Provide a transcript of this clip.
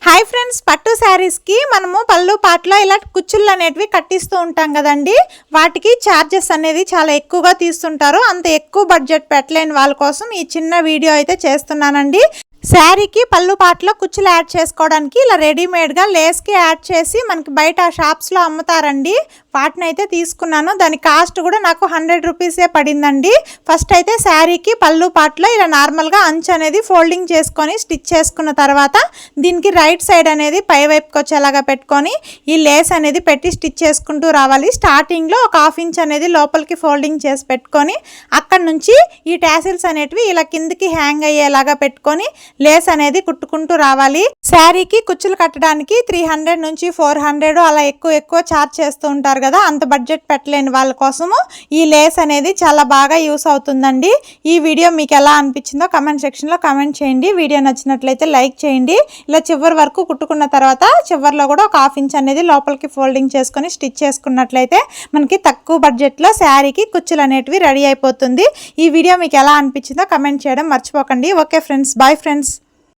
Hi friends, పట్టు శారీస్కి మనము పళ్ళు పాటలో ఇలా కుచ్చుళ్ళు అనేటివి కట్టిస్తూ ఉంటాం కదండి. వాటికి ఛార్జెస్ అనేది చాలా ఎక్కువగా తీస్తుంటారు. అంత ఎక్కువ బడ్జెట్ పెట్టలేని వాళ్ళ కోసం ఈ చిన్న వీడియో అయితే చేస్తున్నానండి. శారీకి పళ్ళు పాటలో కుచ్చులు యాడ్ చేసుకోవడానికి ఇలా రెడీమేడ్గా లేస్కి యాడ్ చేసి మనకి బయట షాప్స్లో అమ్ముతారండి. వాటిని అయితే తీసుకున్నాను. దాని కాస్ట్ కూడా నాకు 100 రూపీసే పడిందండి. ఫస్ట్ అయితే శారీకి పళ్ళు పాటలో ఇలా నార్మల్గా అంచు అనేది ఫోల్డింగ్ చేసుకొని స్టిచ్ చేసుకున్న తర్వాత దీనికి రైట్ సైడ్ అనేది పై వైపుకి వచ్చేలాగా పెట్టుకొని ఈ లేస్ అనేది పెట్టి స్టిచ్ చేసుకుంటూ రావాలి. స్టార్టింగ్లో ఒక 1/2 ఇంచ్ అనేది లోపలికి ఫోల్డింగ్ చేసి పెట్టుకొని అక్కడ నుంచి ఈ టాసిల్స్ అనేటివి ఇలా కిందికి హ్యాంగ్ అయ్యేలాగా పెట్టుకొని లేస్ అనేది కుట్టుకుంటూ రావాలి. శారీకి కుచ్చులు కట్టడానికి 300 నుంచి 400 అలా ఎక్కువ చార్జ్ చేస్తూ ఉంటారు కదా. అంత బడ్జెట్ పెట్టలేని వాళ్ళ కోసము ఈ లేస్ అనేది చాలా బాగా యూస్ అవుతుందండి. ఈ వీడియో మీకు ఎలా అనిపించిందో కమెంట్ సెక్షన్లో కమెంట్ చేయండి. వీడియో నచ్చినట్లయితే లైక్ చేయండి. ఇలా చివరి వరకు కుట్టుకున్న తర్వాత చివరిలో కూడా ఒక 1/2 ఇంచ్ అనేది లోపలికి ఫోల్డింగ్ చేసుకొని స్టిచ్ చేసుకున్నట్లయితే మనకి తక్కువ బడ్జెట్లో శారీకి కుచ్చులు అనేటివి రెడీ అయిపోతుంది. ఈ వీడియో మీకు ఎలా అనిపించిందో కమెంట్ చేయడం మర్చిపోకండి. Okay friends, bye friends.